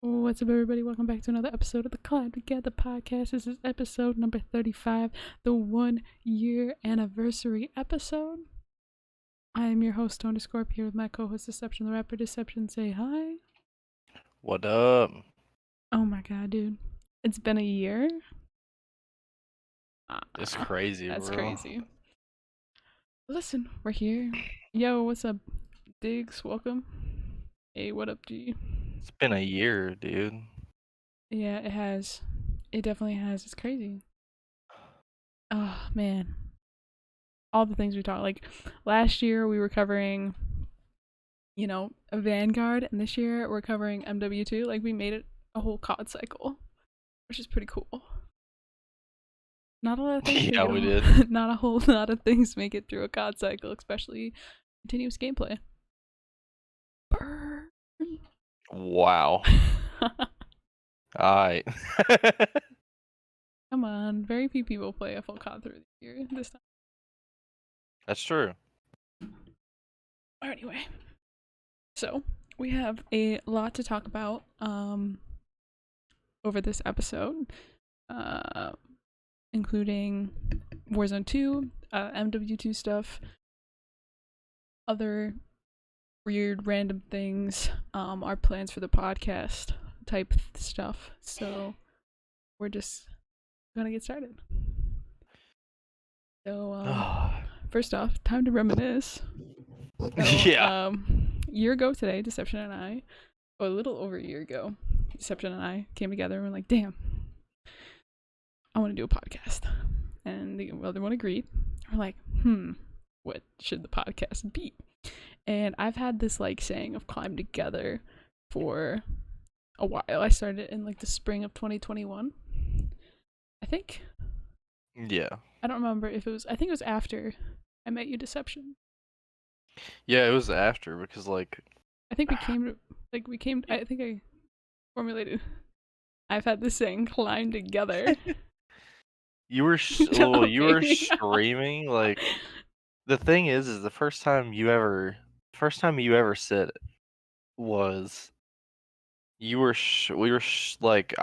What's up, everybody? Welcome back to another episode of the Climb Together podcast. This is episode number 35, the 1 year anniversary episode. I am your host, Tony Scorp, here with my co host, Deception the Rapper. Deception, say hi. What up? Oh my god, dude. It's been a year. It's crazy, That's bro. crazy. Listen, we're here. Yo, what's up, Diggs? Welcome. Hey, what up, G? It's been a year, dude. Yeah, it has. It definitely has. It's crazy. Oh, man. All the things we talked. Like, last year we were covering, a Vanguard, and this year we're covering MW2. Like, we made it a whole COD cycle, which is pretty cool. Not a lot of things make Yeah, it we a did. whole, not a whole lot of things make it through a COD cycle, especially continuous gameplay. Burn. Wow. Alright. Come on, very few people play a full COD through the year this time. That's true. Anyway, so we have a lot to talk about over this episode, including Warzone 2, MW2 stuff, other weird random things, our plans for the podcast type stuff. So we're just gonna get started. So first off, time to reminisce. So, Yeah. Year ago today, Deception and I, or a little over a year ago, Deception and I came together and we're like, damn, I want to do a podcast. And the other one agreed. We're like, what should the podcast be? And I've had this like saying of climb together for a while. I started it in like the spring of 2021, I think. Yeah. I don't remember if it was, I think it was after I met you, Deception. Yeah, it was after because I think I think I formulated, I've had this saying, climb together. you were you were streaming the thing is the first time you ever said it was I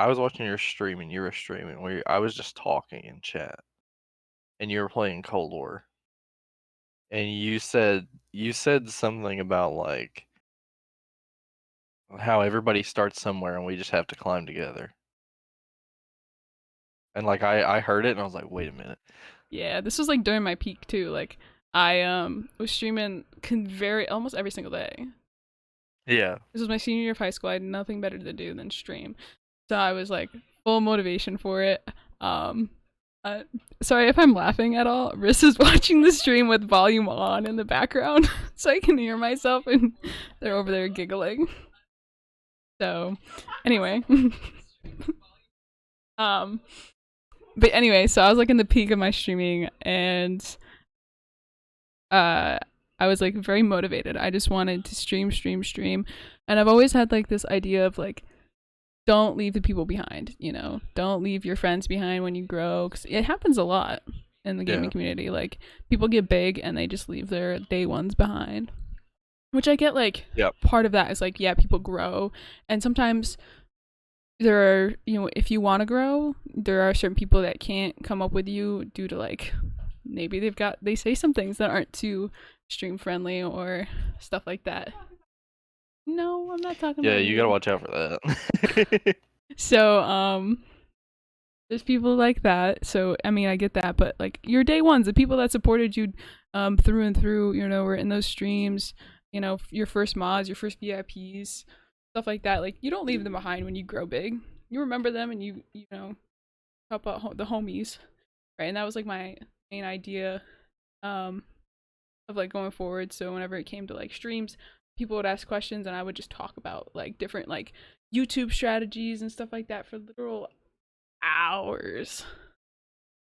was watching your stream and you were streaming where I was just talking in chat and you were playing Cold War. And you said something about how everybody starts somewhere and we just have to climb together. And I heard it and I was like, wait a minute. Yeah, this was like during my peak too. Like I was streaming almost every single day. Yeah. This was my senior year of high school. I had nothing better to do than stream. So I was like full motivation for it. Um Sorry if I'm laughing at all. Riss is watching the stream with volume on in the background so I can hear myself and they're over there giggling. So anyway. But anyway, so I was like in the peak of my streaming and I was like very motivated. I just wanted to stream. And I've always had like this idea of like, don't leave the people behind, don't leave your friends behind when you grow, because it happens a lot in the gaming community. Like, people get big and they just leave their day ones behind, which I get. Like, part of that is like, yeah, people grow, and sometimes there are, if you want to grow, there are certain people that can't come up with you due to like, maybe they say some things that aren't too stream friendly or stuff like that. No, I'm not talking about you. Yeah, you gotta watch out for that. So, there's people like that. So, I mean, I get that, but like your day ones, the people that supported you through and through, were in those streams, your first mods, your first VIPs, stuff like that. Like, you don't leave them behind when you grow big. You remember them and you help out the homies, right? And that was like my main idea of like going forward. So whenever it came to like streams, people would ask questions and I would just talk about like different like YouTube strategies and stuff like that for literal hours.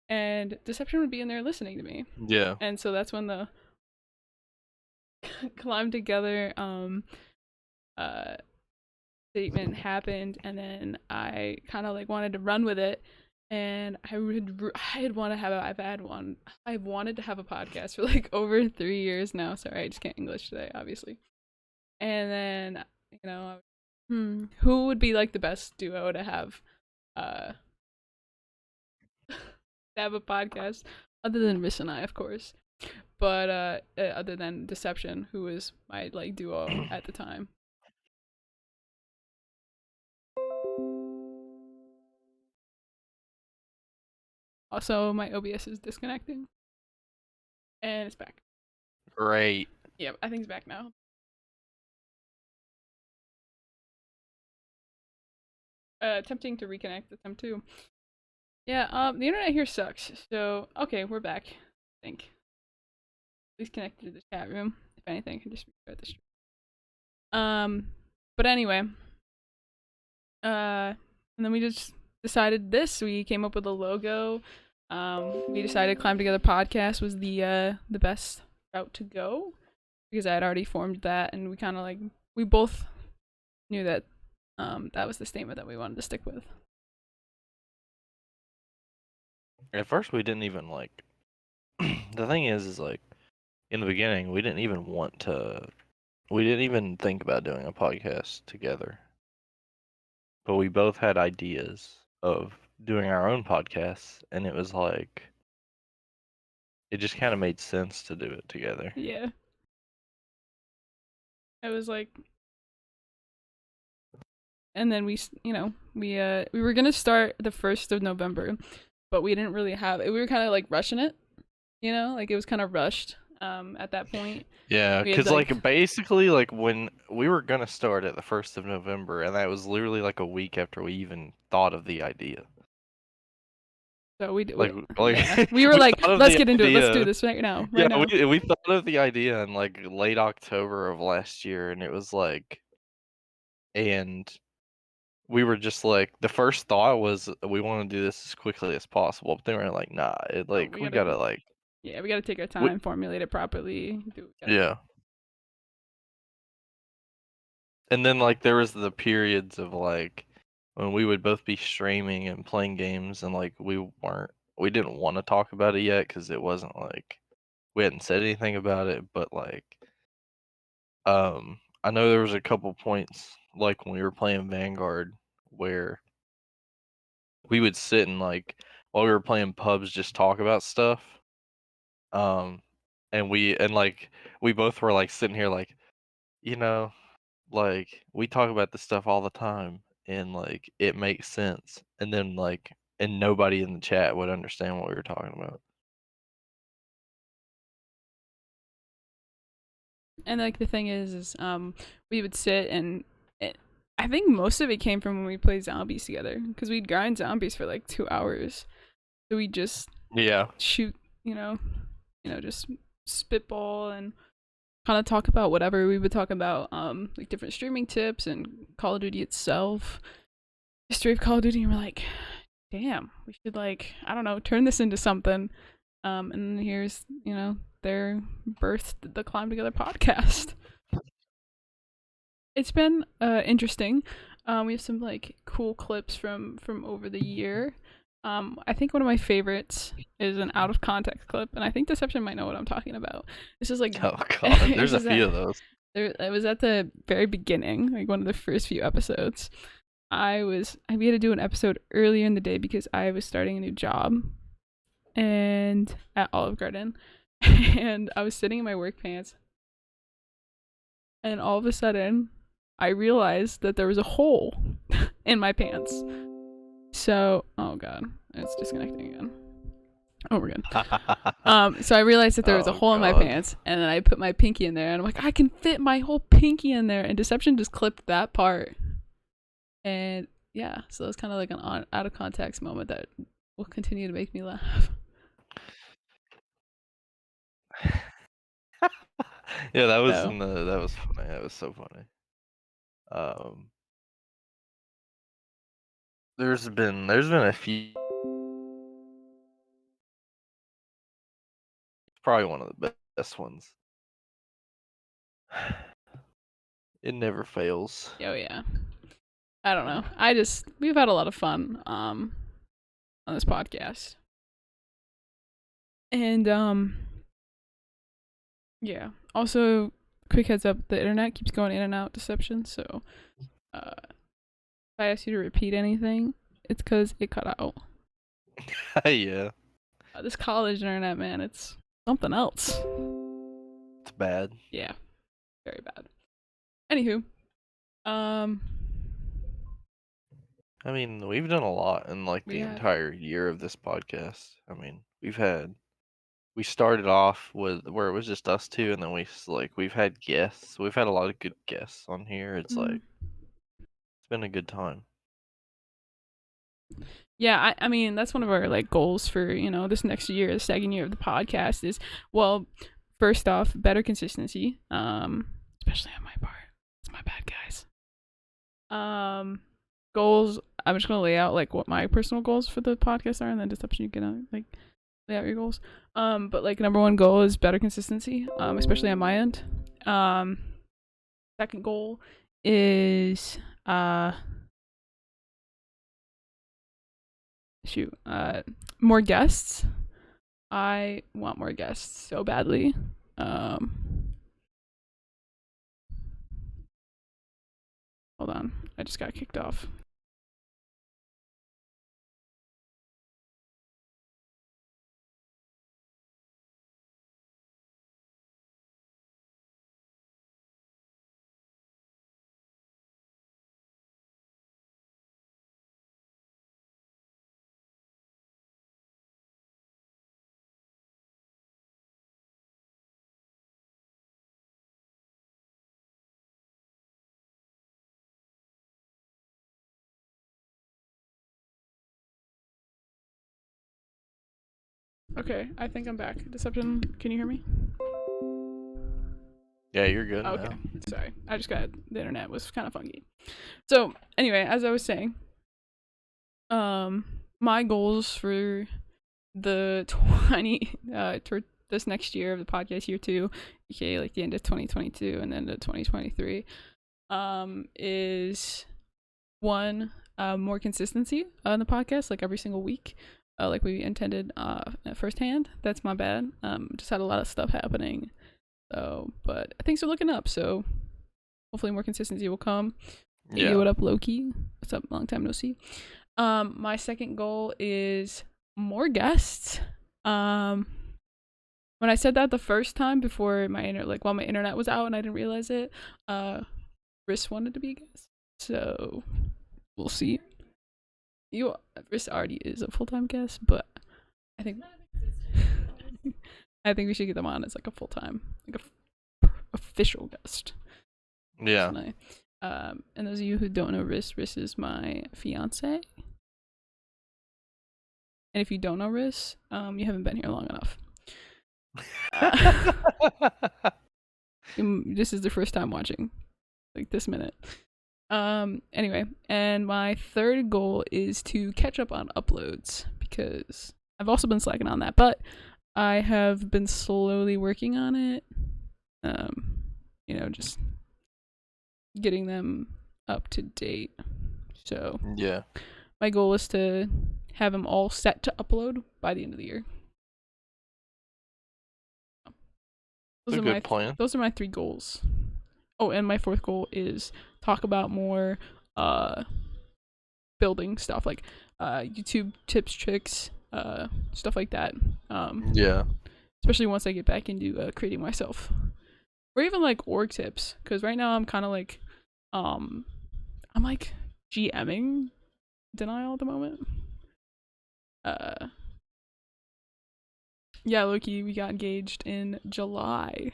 And Deception would be in there listening to me. Yeah. And so that's when the climb together statement happened, and then I kind of like wanted to run with it. And I've wanted to have a podcast for like over 3 years now. Sorry, I just can't English today, obviously. And then, Who would be like the best duo to have uh to have a podcast other than Miss and I, of course. But other than Deception, who was my like duo at the time. Also, my OBS is disconnecting and it's back. Great. Yep, I think it's back now. Attempting to reconnect. Attempt two. Yeah. The internet here sucks. So okay, we're back. I think. Please connect to the chat room. If anything, I can just restart the stream. But anyway, and then we just decided this. We came up with a logo. We decided Climb Together Podcast was the best route to go because I had already formed that, and we kind of like we both knew that that was the statement that we wanted to stick with. At first, we didn't even like. The thing is like, in the beginning, we didn't even want to. We didn't even think about doing a podcast together. But we both had ideas of doing our own podcasts, and it was like, it just kind of made sense to do it together. Yeah. I was like, and then we were gonna start the 1st of November, but we didn't really have it. We were kind of like rushing it, like it was kind of rushed. At that point, Yeah, we had because like basically like when we were gonna start at the 1st of November, and that was literally like a week after we even thought of the idea. So we Like yeah. We were we like, thought of let's the get into it. Let's do idea. this right now. Yeah, Right now. we thought of the idea in like late October of last year, and it was like, and we were just like, the first thought was we want to do this as quickly as possible, but then we were like, nah, it Oh, like we gotta like, yeah, we gotta take our we, time, formulate it properly. yeah. And then like there was the periods of like when we would both be streaming and playing games, and like we didn't want to talk about it yet because it wasn't like we hadn't said anything about it, but like I know there was a couple points like when we were playing Vanguard where we would sit and like while we were playing pubs just talk about stuff. Um and like we both were like sitting here like, you know, like we talk about this stuff all the time and like it makes sense. And then like and nobody in the chat would understand what we were talking about. And like the thing is we would sit and I think most of it came from when we played zombies together because we'd grind zombies for like 2 hours. So we just Yeah. shoot, just spitball and kind of talk about whatever. We would talk about like different streaming tips and Call of Duty itself, history of Call of Duty, and we're like, damn, we should like I don't know turn this into something. And then here's their birthed the Climb Together podcast. It's been interesting. We have some like cool clips from over the year. I think one of my favorites is an out of context clip, and I think Deception might know what I'm talking about. This is like, Oh god, there's a few of those. It was at the very beginning, like one of the first few episodes. We had to do an episode earlier in the day because I was starting a new job, and at Olive Garden, and I was sitting in my work pants, and all of a sudden, I realized that there was a hole in my pants. So, oh god, it's disconnecting again. Oh, we're good. So I realized that there was a hole in my pants, and then I put my pinky in there, and I'm like, I can fit my whole pinky in there, and Deception just clipped that part. And yeah, so it was kind of like an out of context moment that will continue to make me laugh. Yeah, that was So that was funny. That was so funny. There's been a few. Probably one of the best ones. It never fails. oh yeah, I don't know. We've had a lot of fun on this podcast, and yeah. Also, quick heads up: the internet keeps going in and out. Deception. So If I ask you to repeat anything, it's because it cut out. Yeah, This college internet, man, it's something else. it's bad. Yeah, very bad. Anywho, um, I mean, we've done a lot in like we the have. entire year of this podcast. I mean, we started off with where it was just us two, and then we've had guests. We've had a lot of good guests on here. It's Mm. like it's been a good time. Yeah, I mean that's one of our like goals for this next year, the second year of the podcast is, well, first off, better consistency. Especially on my part. It's my bad, guys. Goals. I'm just gonna lay out like what my personal goals for the podcast are, and then just up to you can like lay out your goals. But like number one goal is better consistency. Especially on my end. Second goal is more guests. I want more guests so badly. Hold on, I just got kicked off. Okay, I think I'm back. Deception, can you hear me? Yeah, you're good Okay, now. sorry. I just got the internet was kind of funky. So anyway, as I was saying, my goals for the 20 this next year of the podcast year 2, aka like the end of 2022 and then to 2023, is one, more consistency on the podcast, like every single week, like we intended firsthand. That's my bad. Just had a lot of stuff happening, so but things are looking up, so hopefully more consistency will come. Hey, Yeah. what up, Loki? What's up? Long time no see. My second goal is more guests. When I said that the first time before while my internet was out and I didn't realize it, Riss wanted to be a guest, so we'll see. Riss already is a full-time guest, but I think I think we should get them on as like a full-time, like a official guest. Yeah. And those of you who don't know Riss is my fiance. And if you don't know Riss, you haven't been here long enough. This is the first time watching, like this minute. Anyway, and my third goal is to catch up on uploads because I've also been slacking on that, but I have been slowly working on it. Just getting them up to date. So Yeah. my goal is to have them all set to upload by the end of the year. That's a good plan. Those are my 3 goals. Oh, and my 4th goal is talk about more building stuff, like YouTube tips, tricks, stuff like that. Yeah. Especially once I get back into creating myself, or even like org tips, because right now I'm kind of like I'm like GMing denial at the moment. Yeah, Loki, we got engaged in July.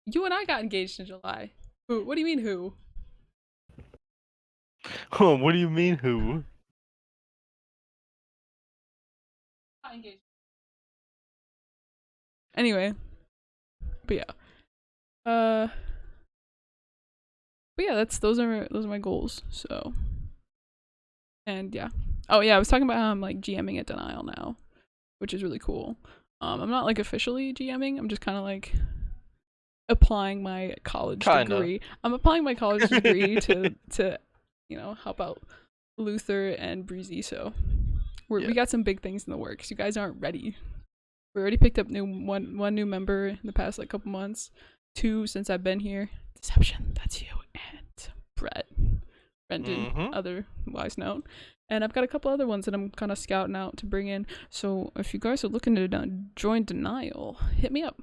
You and I got engaged in July. Who? What do you mean who? Oh, what do you mean who? Not engaged. Anyway, but yeah. But yeah, those are my goals. So, and yeah. Oh yeah, I was talking about how I'm like GMing at Denial now, which is really cool. I'm not like officially GMing. I'm just kind of like applying my college degree. I'm applying my college degree to help out Luther and Breezy. So we got some big things in the works. You guys aren't ready. We already picked up one new member in the past like couple months. 2 since I've been here. Deception, that's you, and Brett, Brendan, Mm-hmm. otherwise known. And I've got a couple other ones that I'm kind of scouting out to bring in. So if you guys are looking to join Denial, hit me up.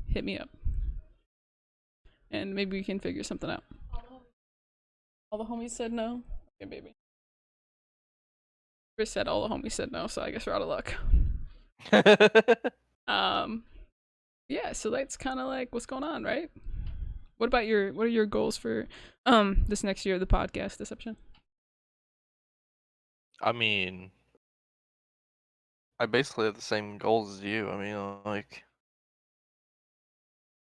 Hit me up. And maybe we can figure something out. All the homies said no? Okay, baby. Chris said all the homies said no, so I guess we're out of luck. Yeah, so that's kind of like what's going on, right? What are your goals for this next year of the podcast, Deception? I mean, I basically have the same goals as you. I mean, like,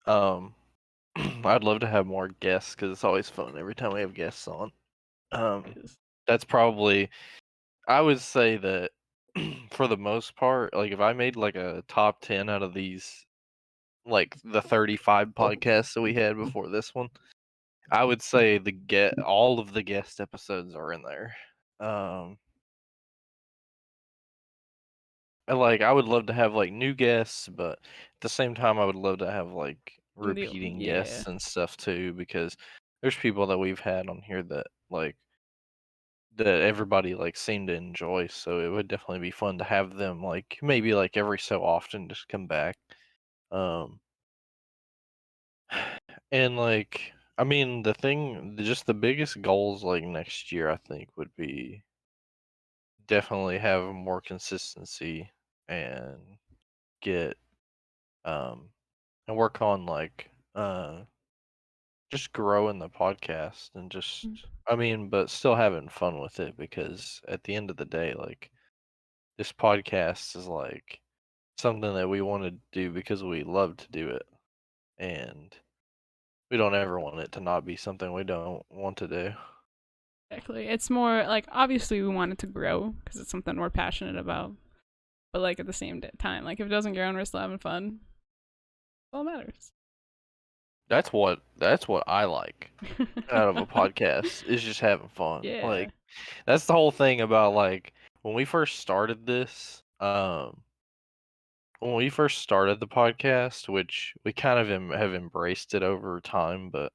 I'd love to have more guests because it's always fun every time we have guests on. That's probably, I would say that for the most part, like if I made like a top 10 out of these, like the 35 podcasts that we had before this one, I would say all of the guest episodes are in there. And like I would love to have like new guests, but at the same time I would love to have like repeating Yeah. guests and stuff too, because there's people that we've had on here that that everybody like seemed to enjoy, so it would definitely be fun to have them like maybe like every so often just come back. Um and like I mean just the biggest goals like next year I think would be definitely have more consistency and get um and work on like just growing the podcast and just I mean but still having fun with it, because at the end of the day like this podcast is like something that we want to do because we love to do it, and we don't ever want it to not be something we don't want to do. Exactly. It's more like obviously we want it to grow because it's something we're passionate about. But like at the same time, like if it doesn't grow and we're still having fun, all matters. That's what I like out of a podcast, is just having fun. Yeah. Like that's the whole thing about like when we first started this, when we first started the podcast, which we kind of have embraced it over time, but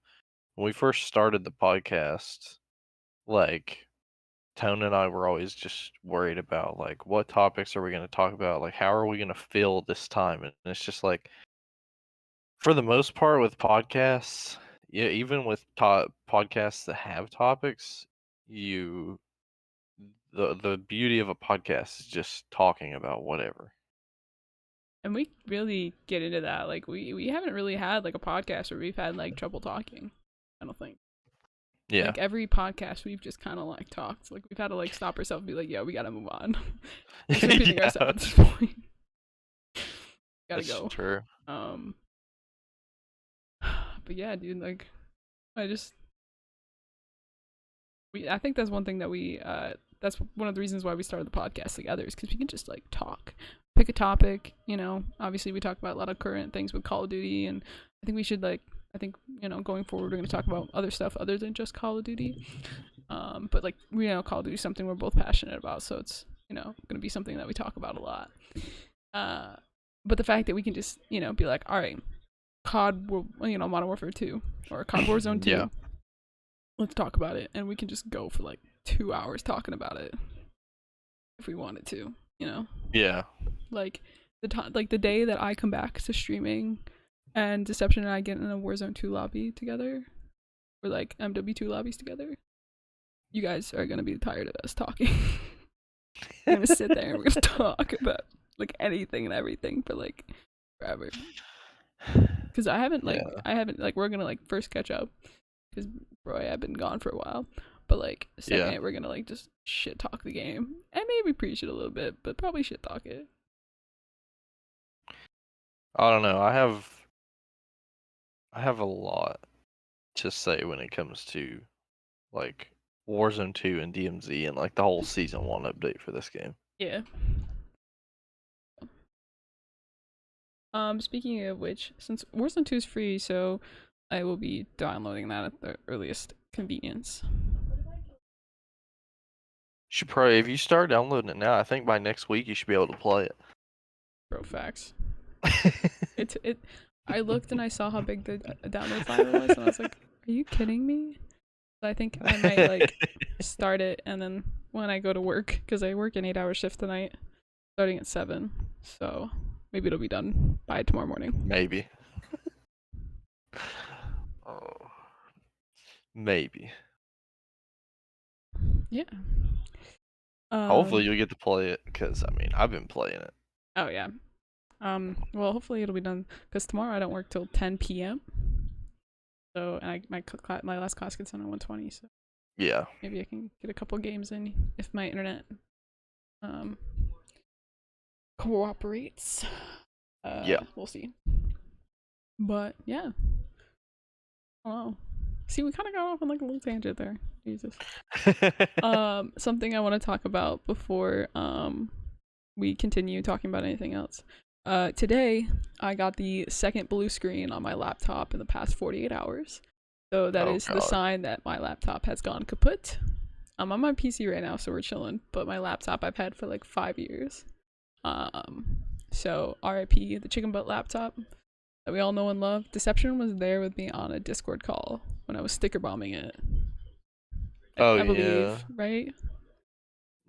when we first started the podcast, like Tone and I were always just worried about like what topics are we going to talk about? Like how are we going to fill this time? And it's just like for the most part with podcasts, yeah, even with podcasts that have topics, you the beauty of a podcast is just talking about whatever. And we really get into that. Like we haven't really had like a podcast where we've had like trouble talking. I don't think. Yeah. Like every podcast we've just kind of like talked. Like we've had to like stop ourselves and be like, yeah, we gotta move on. Just repeating Yeah. ourselves at this point. Gotta That's go. true. Um but yeah, dude, like I just I think that's one thing that that's one of the reasons why we started the podcast together, is because we can just like talk, pick a topic. Obviously we talk about a lot of current things with Call of Duty, and I think we should like going forward we're going to talk about other stuff other than just Call of Duty. But like Call of Duty is something we're both passionate about, so it's going to be something that we talk about a lot. But the fact that we can just be like, all right, Modern Warfare 2 or COD Warzone 2, Yeah. let's talk about it, and we can just go for like 2 hours talking about it if we wanted to. Yeah. Like the day that I come back to streaming and Deception and I get in a Warzone 2 lobby together, or like MW2 lobbies together, you guys are gonna be tired of us talking. We're gonna sit there and we're gonna talk about like anything and everything for like forever. Because I haven't we're gonna like first catch up, because Roy, I've been gone for a while. But like second, we're gonna like just shit talk the game and maybe preach it a little bit, but probably shit talk it. I don't know. I have a lot to say when it comes to like Warzone 2 and DMZ and like the whole season 1 update for this game. Yeah. Speaking of which, since Warzone 2 is free, so I will be downloading that at the earliest convenience. Should probably, if you start downloading it now, I think by next week you should be able to play it. Bro, facts. It I looked and I saw how big the download file was, and I was like, "Are you kidding me?" So I think I might like start it, and then when I go to work, because I work an 8-hour shift tonight, starting at 7, so maybe it'll be done by tomorrow morning. Maybe. Oh, maybe. Yeah. Hopefully you'll get to play it, because, I mean, I've been playing it. Oh yeah. Well, hopefully it'll be done because tomorrow I don't work till 10 p.m. So, and my last class gets done at 1:20. So Yeah. maybe I can get a couple games in if my internet um cooperates. Yeah. We'll see. But yeah. Oh, see, we kind of got off on like a little tangent there. Jesus. Something I want to talk about before we continue talking about anything else. Today I got the second blue screen on my laptop in the past 48 hours. So that Oh, is the God. sign that my laptop has gone kaput. I'm on my PC right now, so we're chilling. But my laptop I've had for like 5 years. So RIP the chicken butt laptop that we all know and love. Deception was there with me on a Discord call when I was sticker bombing it. Oh, I yeah. believe, right?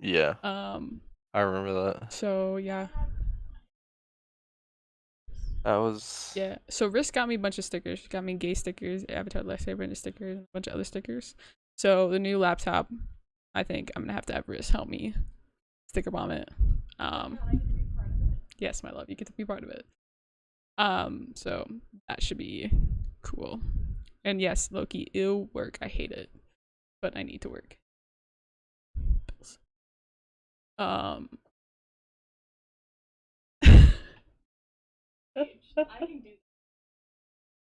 Yeah. I remember that. So yeah. That was... Yeah. So Risk got me a bunch of stickers. She got me gay stickers, Avatar Lifesaver stickers, and a bunch of other stickers. So the new laptop, I think I'm gonna have to have Risk help me sticker bomb it. Yes, my love, you get to be part of it. So that should be cool. And yes, Loki, it'll work. I hate it, but I need to work. Bills. I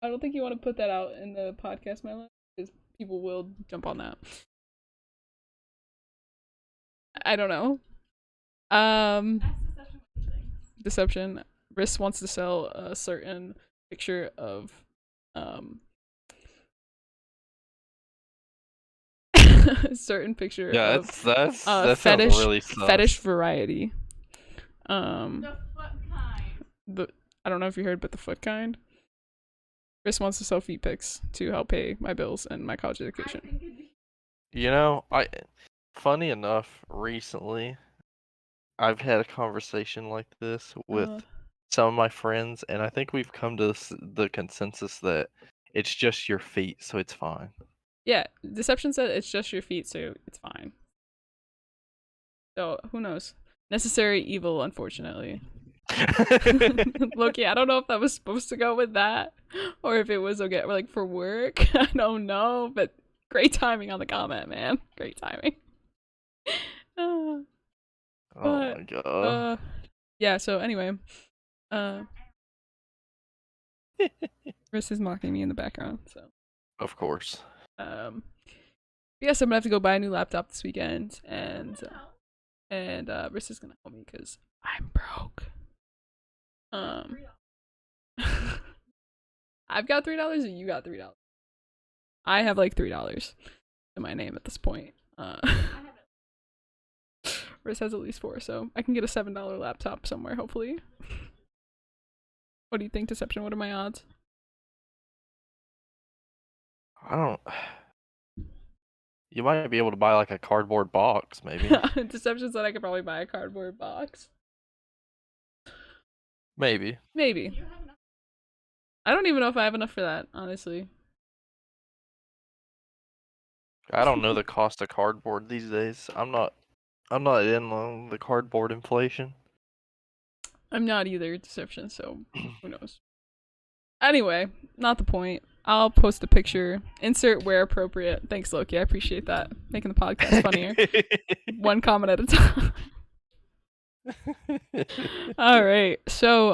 don't think you want to put that out in the podcast, my love, because people will jump on that. I don't know. Deception. Riss wants to sell a certain picture of a certain picture Yeah, of that sounds really sus. fetish variety. The foot kind. I don't know if you heard, but the foot kind. Riss wants to sell feet pics to help pay my bills and my college education. You know, funny enough, recently I've had a conversation like this with some of my friends, and I think we've come to the consensus that it's just your feet, so it's fine. Yeah, Deception said it's just your feet, so it's fine. So who knows? Necessary evil, unfortunately. Loki, I don't know if that was supposed to go with that, or if it was okay, like for work. I don't know, but great timing on the comment, man. Great timing. Oh my god. Yeah. So anyway, Chris is mocking me in the background. So Of course. yes, I'm gonna have to go buy a new laptop this weekend, and Riss is gonna help me because I'm broke. I've got $3 and you got $3. I have like $3 in my name at this point. Riss has at least 4, so I can get a $7 laptop somewhere, hopefully. What do you think, Deception? What are my odds? I don't... You might be able to buy like a cardboard box, maybe. Deception said I could probably buy a cardboard box. Maybe. Maybe. I don't even know if I have enough for that, honestly. I don't know the cost of cardboard these days. I'm not in on the cardboard inflation. I'm not either, Deception, so who knows. Anyway, not the point. I'll post a picture. Insert where appropriate. Thanks, Loki. I appreciate that. Making the podcast funnier. One comment at a time. All right. So,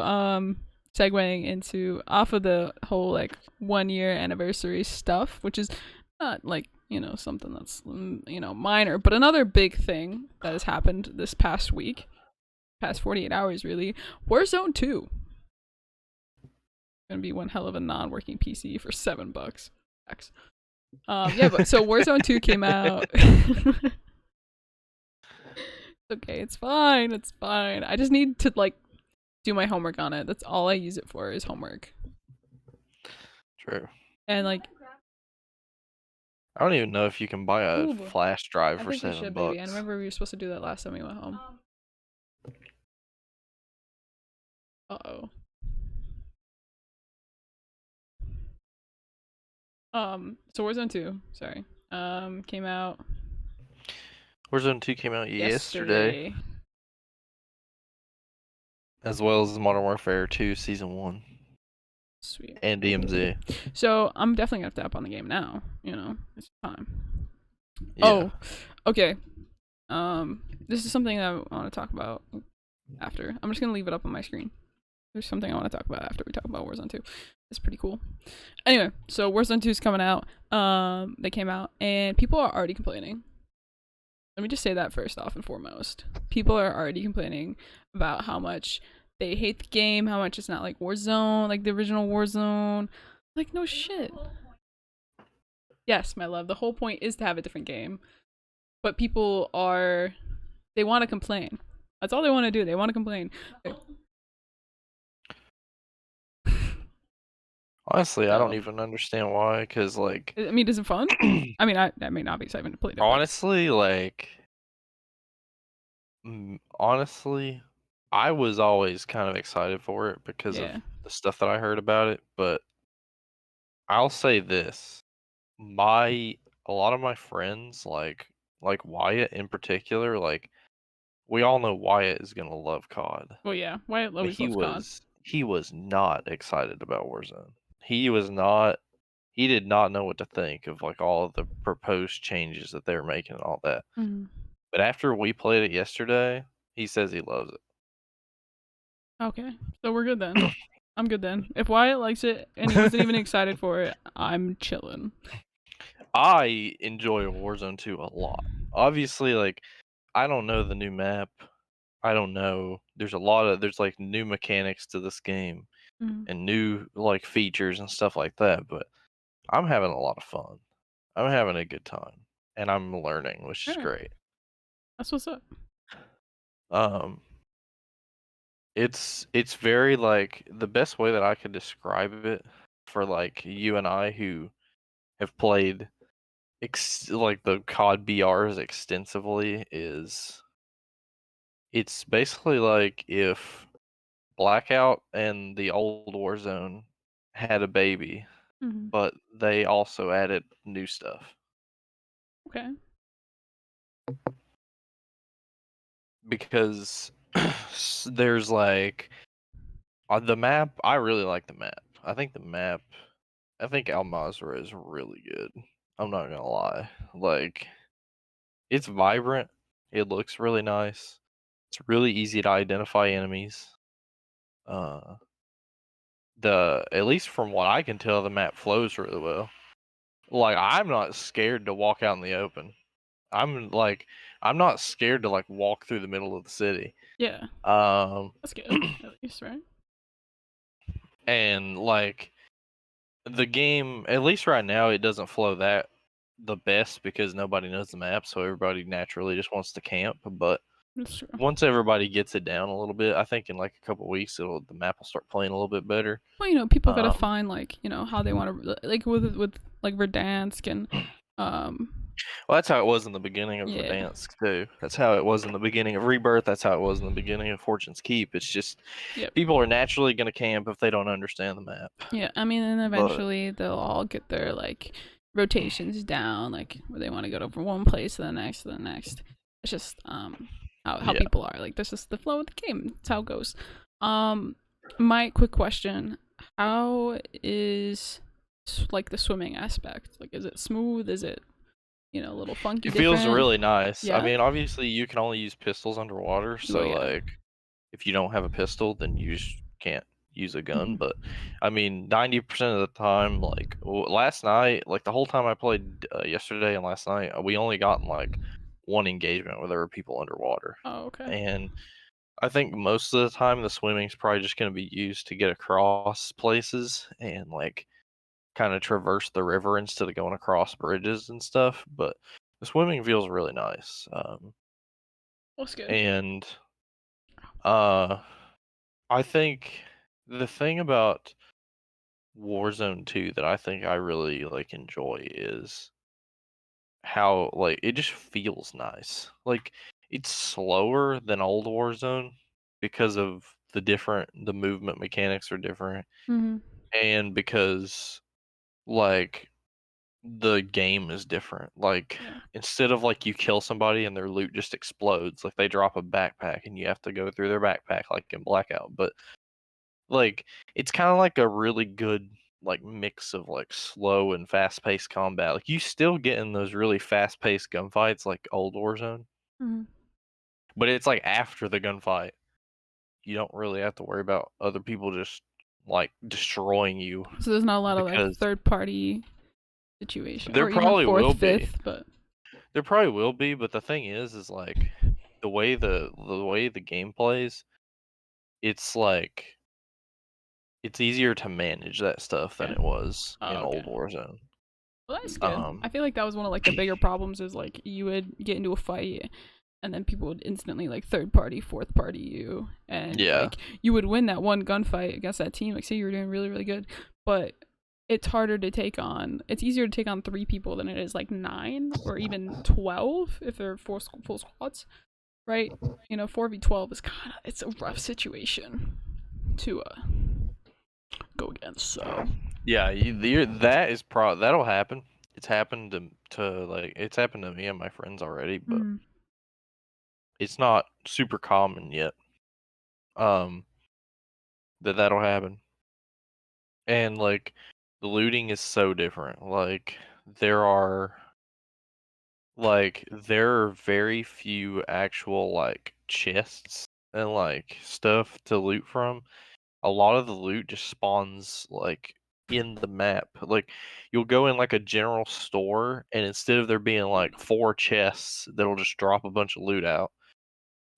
segueing into off of the whole like 1 year anniversary stuff, which is not like, something that's, minor, but another big thing that has happened this past week, past 48 hours really, Warzone 2. Gonna be one hell of a non-working PC for $7. Yeah, but so Warzone 2 came out. Okay, it's fine. It's fine. I just need to like do my homework on it. That's all I use it for is homework. True. And like, I don't even know if you can buy a ooh, flash drive I for think we seven should, baby. I bucks. remember we were supposed to do that last time we went home. Uh-oh. So Warzone 2, sorry, came out Warzone 2 came out yesterday, yesterday. as well as Modern Warfare 2 Season 1 Sweet. and DMZ. So I'm definitely gonna have to up on the game now. You know, it's time. Yeah. Oh, okay. This is something that I want to talk about after. I'm just gonna leave it up on my screen. There's something I want to talk about after we talk about Warzone 2. It's pretty cool. Anyway, so Warzone 2 is coming out. They came out, and people are already complaining. Let me just say that first off and foremost. People are already complaining about how much they hate the game, how much it's not like Warzone, like the original Warzone. Like, no shit. Yes, my love. The whole point is to have a different game. But people are. They want to complain. That's all they want to do. They want to complain. Okay. Honestly, I don't So, even understand why, because, like, I mean, is it fun? I mean, I mean, obviously, I haven't played it, but honestly, like, honestly, I was always kind of excited for it because of yeah. the stuff that I heard about it, but I'll say this. A lot of my friends, like Wyatt in particular, like, we all know Wyatt is gonna love COD. Well, yeah. Wyatt But always loves COD. he was not excited about Warzone. He did not know what to think of, like, all of the proposed changes that they were making and all that. Mm. But after we played it yesterday, he says he loves it. Okay, so we're good then. I'm good then. If Wyatt likes it and he wasn't even excited for it, I'm chilling. I enjoy Warzone 2 a lot. Obviously, like, I don't know the new map. I don't know. There's like new mechanics to this game Mm. and new like features and stuff like that, but I'm having a lot of fun. I'm having a good time and I'm learning, which is Sure, great. that's what's up. Um it's very like the best way that I could describe it for like you and I who have played like the COD BRs extensively is it's basically like if Blackout and the old Warzone had a baby, Mm. but they also added new stuff. Okay. Because there's like the map, I really like the map. I think Al Mazrah is really good. I'm not gonna lie. Like, it's vibrant. It looks really nice. It's really easy to identify enemies. Uh, at least from what I can tell, the map flows really well. Like, I'm not scared to walk out in the open. I'm like, I'm not scared to like walk through the middle of the city. Yeah, Um, that's good. At least, right? and like the game, at least right now, it doesn't flow that the best because nobody knows the map, so everybody naturally just wants to camp. But That's true. once everybody gets it down a little bit, I think in like a couple weeks, the map will start playing a little bit better. Well, you know, people gotta Um, find like how they want to like with like Verdansk and um well, that's how it was in the beginning of yeah, Verdansk too. That's how it was in the beginning of Rebirth. That's how it was in the beginning of Fortune's Keep. It's just yep. people are naturally going to camp if they don't understand the map. Yeah, I mean, and But eventually they'll all get their like rotations down, like where they want to go from one place to the next to the next. It's just how yeah, people are. Like that's just the flow of the game. That's how it goes. Um, my quick question: how is like the swimming aspect? Like, is it smooth? Is it a little funky, it feels different? really nice. I Yeah. mean, obviously you can only use pistols underwater, Well, so yeah. like if you don't have a pistol, then you just can't use a gun. Hmm. But I mean, 90% of the time, like last night, like the whole time I played yesterday and last night, we only got in like one engagement where there were people underwater, Oh, okay. and I think most of the time the swimming's probably just going to be used to get across places and like kind of traverse the river instead of going across bridges and stuff. But the swimming feels really nice. That's good. And uh, I think the thing about Warzone 2 that I think I really like enjoy is how like it just feels nice. Like it's slower than old Warzone because of the movement mechanics are different Mm-hmm. and because like the game is different. Like Yeah. instead of like you kill somebody and their loot just explodes, like they drop a backpack and you have to go through their backpack like in Blackout. But like it's kind of like a really good like mix of like slow and fast paced combat. Like you still get in those really fast paced gunfights like old Warzone, Mm-hmm. but it's like after the gunfight, you don't really have to worry about other people just like destroying you So there's not a lot of like because third party situation, there or even probably fourth, will be. fifth, but There probably will be, but the thing is like the way the game plays, it's like it's easier to manage that stuff than okay. it was Oh, in okay. old Warzone. Well, that's good. Um, I feel like that was one of like the bigger problems is like you would get into a fight and then people would instantly like third party, fourth party you, and yeah, like you would win that one gunfight against that team. Like say you were doing really really good, but it's harder to take on. It's easier to take on 3 people than it is like 9 or even 12 if they're full squads, right? 4v12 is kind of it's a rough situation to go against. So yeah, that is that'll happen. It's happened to like it's happened to me and my friends already, but mm, it's not super common yet. Um, that'll happen, and like the looting is so different. There are there are very few actual like chests and like stuff to loot from. A lot of the loot just spawns like in the map. Like you'll go in like a general store and instead of there being like 4 chests that'll just drop a bunch of loot out,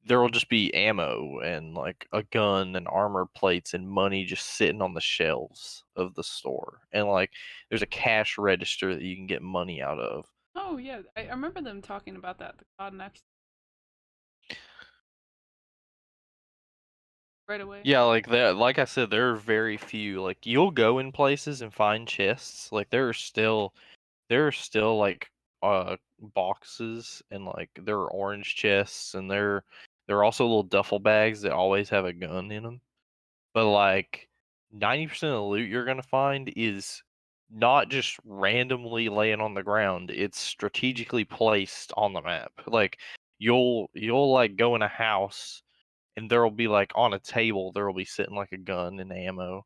there'll just be ammo and like a gun and armor plates and money just sitting on the shelves of the store. And like there's a cash register that you can get money out of. oh yeah, I remember them talking about that the COD next right away. Yeah, like that. Like I said, there are very few. Like you'll go in places and find chests. Like there are still like boxes and like there are orange chests and there are also little duffel bags that always have a gun in them. But like 90% of the loot you're gonna find is not just randomly laying on the ground. It's strategically placed on the map. Like you'll like go in a house and there'll be like on a table there'll be sitting like a gun and ammo.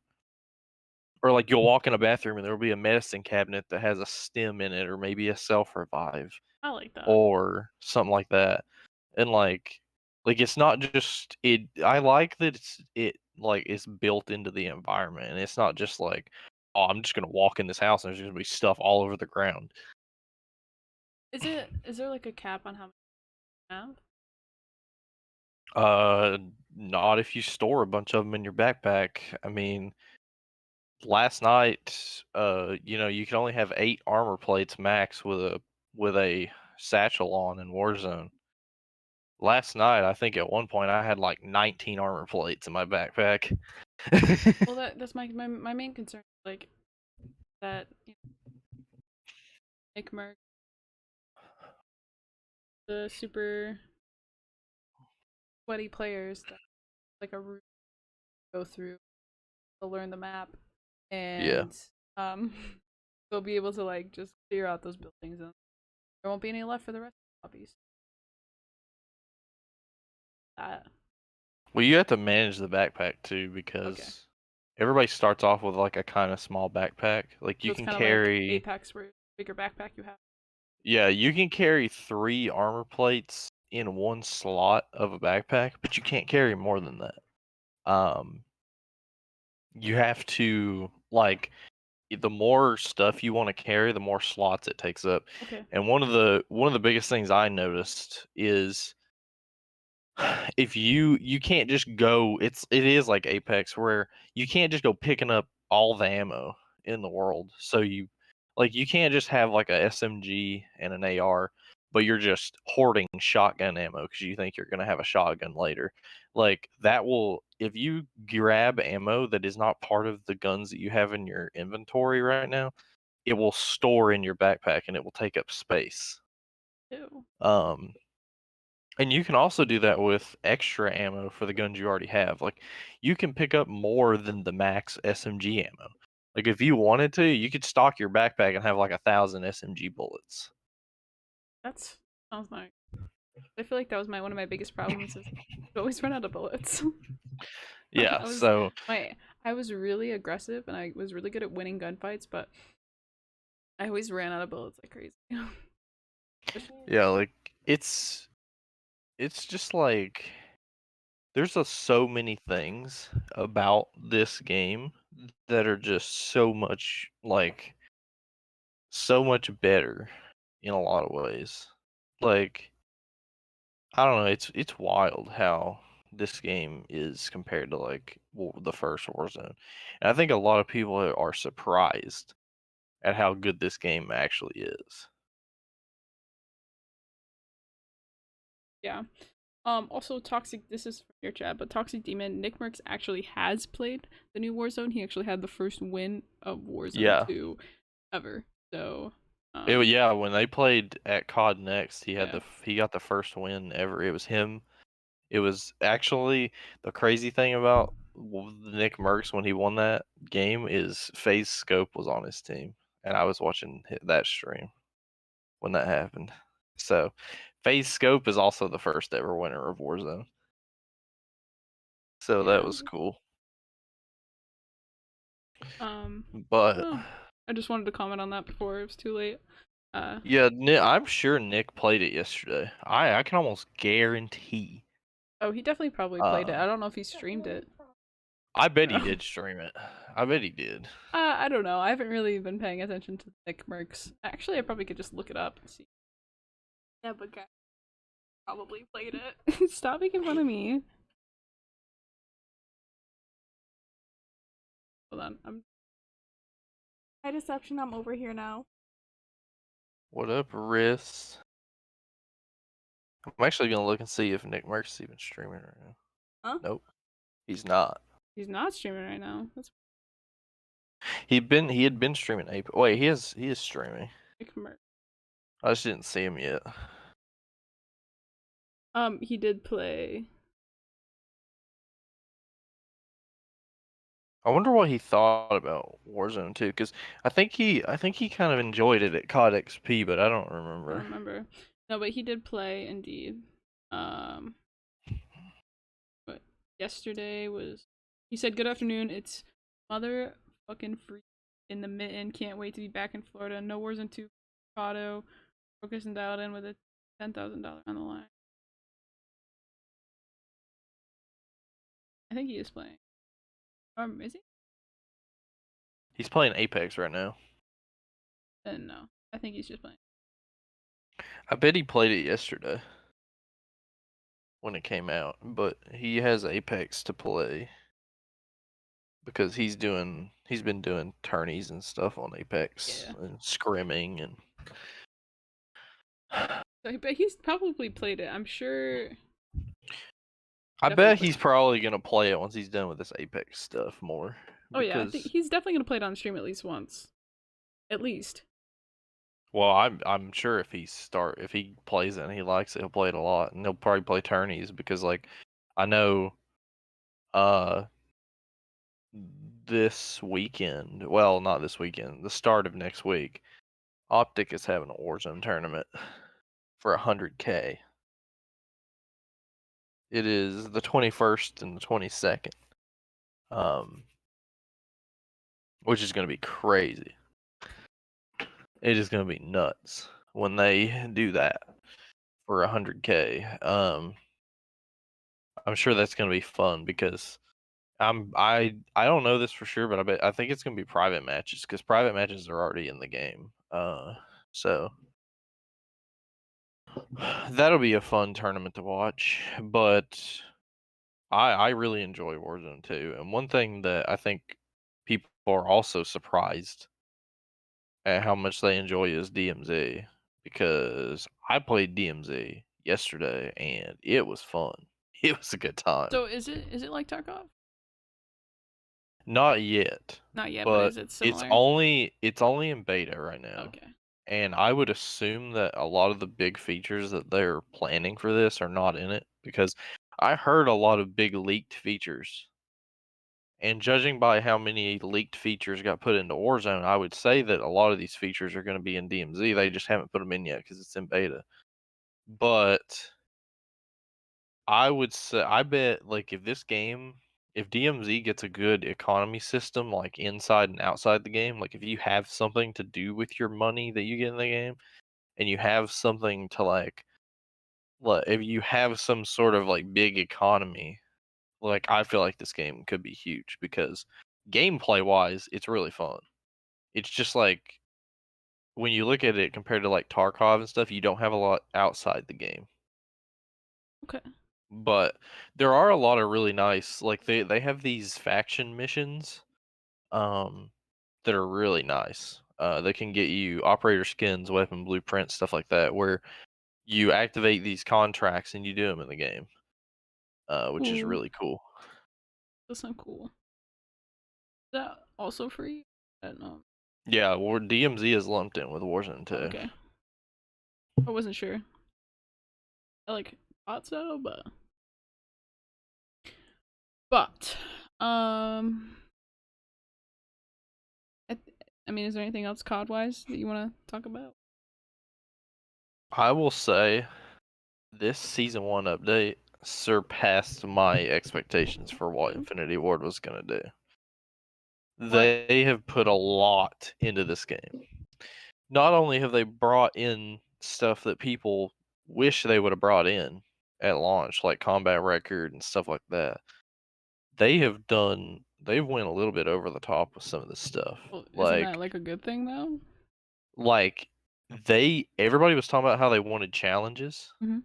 Or like you'll walk in a bathroom and there'll be a medicine cabinet that has a stim in it or maybe a self revive I like that. or something like that. And like it's not just it I like that it's built into the environment and it's not just like, oh, I'm just gonna walk in this house and there's gonna be stuff all over the ground. Is there like a cap on how many you have? Uh Not if you store a bunch of them in your backpack. I mean, last night, you can only have 8 armor plates max with a satchel on in Warzone. Last night, I think at one point I had like 19 armor plates in my backpack. Well, that's my main concern. Like that, Nick Merck, the super sweaty players that like a route to go through to learn the map, Yeah. and um, they'll be able to like just clear out those buildings, and there won't be any left for the rest of the lobbies. That Well, you have to manage the backpack too okay? because everybody starts off with like a kind of small backpack. Like So you it's can kind of like carry, Apex, where bigger backpack you have. yeah, you can carry 3 armor plates in one slot of a backpack, but you can't carry more than that. Um, you have to like the more stuff you want to carry, the more slots it takes up. Okay. And one of the biggest things I noticed is if you can't just go it is like Apex where you can't just go picking up all the ammo in the world. So you can't just have like a SMG and an AR. but you're just hoarding shotgun ammo because you think you're gonna have a shotgun later. Like that will, if you grab ammo that is not part of the guns that you have in your inventory right now, it will store in your backpack and it will take up space. Ew. Um, and you can also do that with extra ammo for the guns you already have. Like you can pick up more than the max SMG ammo. Like if you wanted to, you could stock your backpack and have like 1,000 SMG bullets. That's sounds nice. I feel like that was one of my biggest problems is I always run out of bullets. Yeah, I was so my I was really aggressive and I was really good at winning gunfights, but I always ran out of bullets like crazy. yeah, like it's it's just like there's so many things about this game that are just so much like so much better in a lot of ways. Like I don't know, it's wild how this game is compared to like the first Warzone. And I think a lot of people are surprised at how good this game actually is. Yeah. Also Toxic, this is from your chat, but Toxic Demon, Nick Merckx actually has played the new Warzone. He actually had the first win of Warzone Yeah. 2 ever. So, Yeah, when they played at COD Next, yeah. he got the first win ever. It was him. It was actually the crazy thing about Nick Merckx when he won that game is FaZe Scope was on his team, and I was watching that stream when that happened. So, FaZe Scope is also the first ever winner of Warzone. So that Yeah. was cool. I But don't know. I just wanted to comment on that before it was too late. Uh yeah, I'm sure Nick played it yesterday. I can almost guarantee. oh, he definitely probably played it. Uh, I don't know if he streamed it. I bet he Oh. did stream it. I bet he did. I don't know. I haven't really been paying attention to Nick Merckx. Actually, I probably could just look it up and see. Yeah, but guy probably played it. Stop making fun of me. Hold on. I'm high deception. I'm over here now. What up, Riss? I'm actually gonna look and see if Nick Merckx is even streaming right now. Huh? Nope, he's not. He's not streaming right now. That's He had been streaming Ape. Wait, he is streaming. Nick Merckx. I just didn't see him yet. He did play. I wonder what he thought about Warzone 2, because I think he kind of enjoyed it at COD XP, but I don't I don't remember. remember. No, but he did play indeed. Um, but yesterday was. He said, "Good afternoon. It's motherfucking free in the mitten. Can't wait to be back in Florida. No wars in two. Auto. Focus and dialed in with a $10,000 on the line. I think he is playing. Is he? He's playing Apex right now. Then no. I think he's just playing. I bet he played it yesterday when it came out, but he has Apex to play because he's been doing tourneys and stuff on Apex Yeah. and scrimming and So, but he's probably played it. I'm sure. I Definitely bet played he's it. probably gonna play it once he's done with this Apex stuff more Oh yeah, I think because he's definitely gonna play it on stream at least once. At least. well I'm sure if he plays it and he likes it he'll play it a lot and he'll probably play tourneys because like I know uh this weekend, well not this weekend, the start of next week, Optic is having a Warzone tournament for 100K. It is the 21st and the 22nd. Um which is going to be crazy. It is going to be nuts when they do that for 100K. I'm sure that's going to be fun because I don't know this for sure, but I think it's going to be private matches because private matches are already in the game. So that'll be a fun tournament to watch. But I really enjoy Warzone too, and one thing that I think people are also surprised at how much they enjoy is DMZ because I played DMZ yesterday and it was fun. It was a good time. So is it like Tarkov? Not yet, Not yet, but but is it it's similar? only it's only in beta right now. Okay. And I would assume that a lot of the big features that they're planning for this are not in it because I heard a lot of big leaked features. And judging by how many leaked features got put into Warzone, I would say that a lot of these features are going to be in DMZ. They just haven't put them in yet because it's in beta. But I would say, I bet, like, if DMZ gets a good economy system, like inside and outside the game, like if you have something to do with your money that you get in the game, and you have something to like, if you have some sort of like big economy, like I feel like this game could be huge because gameplay wise, it's really fun. It's just like when you look at it compared to like Tarkov and stuff, you don't have a lot outside the game. Okay. But there are a lot of really nice like they have these faction missions um that are really nice. They can get you operator skins, weapon blueprints, stuff like that where you activate these contracts and you do them in the game. Which is Cool. really cool. That sounds cool. Is that also free? I don't know. Yeah, DMZ is lumped in with Warzone Oh, too. okay. I wasn't sure. I like thought so, but um, I, I mean, is there anything else COD wise that you want to talk about? I will say this season one update surpassed my expectations for what Good. Infinity Ward was gonna do. What? They have put a lot into this game. Not only have they brought in stuff that people wish they would have brought in at launch, like combat record and stuff like that. They've went a little bit over the top with some of this stuff. Well, isn't that Like like a good thing though? like everybody was talking about how they wanted challenges. Mm-hmm.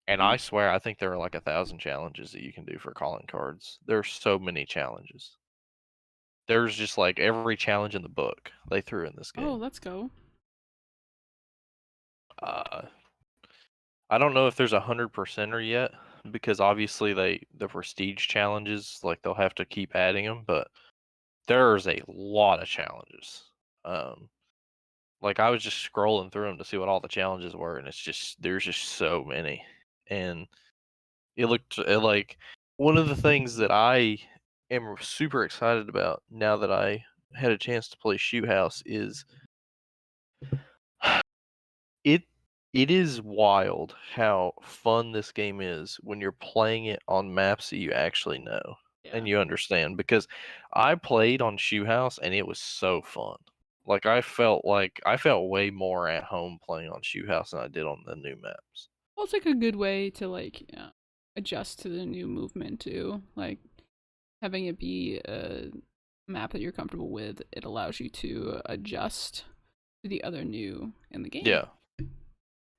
And Yeah. I swear I think there are like 1,000 challenges that you can do for calling cards. There's so many challenges. There's just like every challenge in the book they threw in this Oh, game. let's go. Uh, I don't know if there's 100%er yet because obviously the prestige challenges like they'll have to keep adding them, but there's a lot of challenges. Um, like I was just scrolling through them to see what all the challenges were, and there's just so many, and it looked like one of the things that I am super excited about now that I had a chance to play Shoot House is it it is wild how fun this game is when you're playing it on maps that you actually know Yeah. and you understand because I played on Shoe House and it was so fun. Like I felt way more at home playing on Shoe House than I did on the new maps. Well, it's like a good way to like adjust to the new movement too. Like having it be a map that you're comfortable with, it allows you to adjust to the other new in the game. Yeah.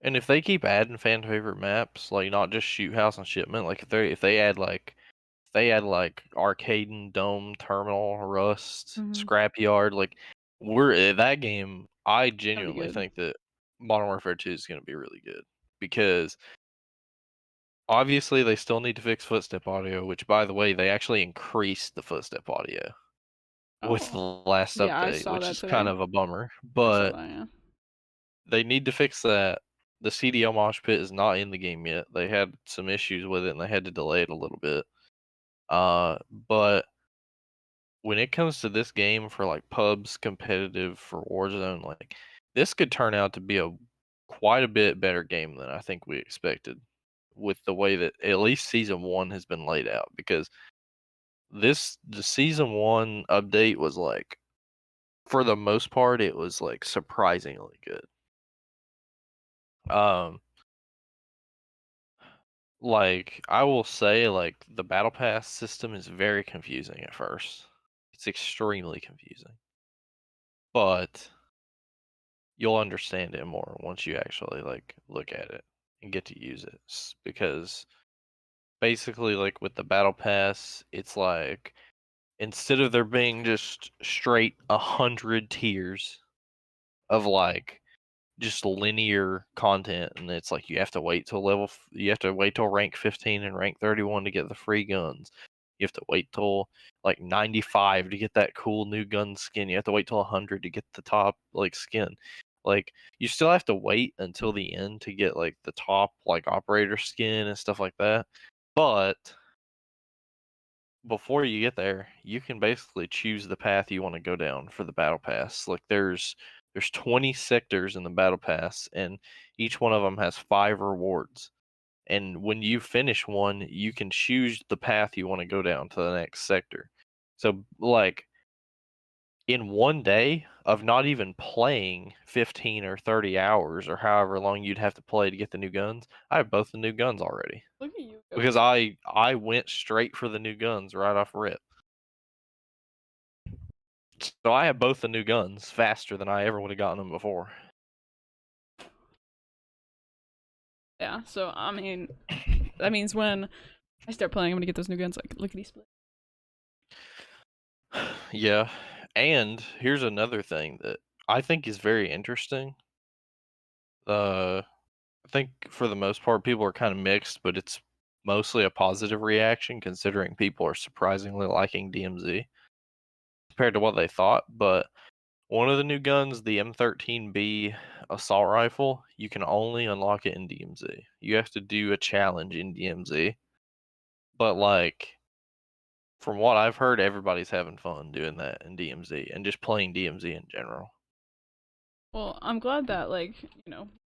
And if they keep adding fan favorite maps, like not just Shoot House and Shipment, like if they add like Arcade and Dome, Terminal, Rust, Mm-hmm. Scrapyard, like we're that game. I That'd be genuinely good. think that Modern Warfare 2 is going to be really good because obviously they still need to fix footstep audio, which by the way they actually increased the footstep audio with the Oh, last yeah, I update, saw which that is kind today. of a bummer. I saw But that. Yeah. they need to fix that. The CDL mosh pit is not in the game yet. They had some issues with it and they had to delay it a little bit. But when it comes to this game for like pubs competitive for Warzone, like this could turn out to be a quite a bit better game than I think we expected with the way that at least season one has been laid out because the season one update was like for the most part it was like surprisingly good. Um Like, I will say, like, the battle pass system is very confusing at first. It's extremely confusing. But you'll understand it more once you actually like look at it and get to use it. Because basically like with the battle pass, it's like instead of there being just straight 100 tiers of like just linear content, and it's like you have to wait till you have to wait till rank 15 and rank 31 to get the free guns. You have to wait till like 95 to get that cool new gun skin. You have to wait till 100 to get the top like skin. Like you still have to wait until the end to get like the top like operator skin and stuff like that. But before you get there, you can basically choose the path you want to go down for the battle pass. Like there's 20 sectors in the battle pass, and each one of them has 5 rewards. And when you finish one, you can choose the path you want to go down to the next sector. So like in one day of not even playing 15 or 30 hours or however long you'd have to play to get the new guns, I have both the new guns already Look at you go. because I went straight for the new guns right off rip. So I have both the new guns faster than I ever would have gotten them before. Yeah, so I mean, that means when I start playing, I'm gonna get those new guns like lickety split. Yeah. And here's another thing that I think is very interesting. I think for the most part people are kind of mixed, but it's mostly a positive reaction considering people are surprisingly liking DMZ compared to what they thought. But one of the new guns, the M13B assault rifle, you can only unlock it in DMZ. You have to do a challenge in DMZ. But like from what I've heard, everybody's having fun doing that in DMZ and just playing DMZ in general. Well, I'm glad that like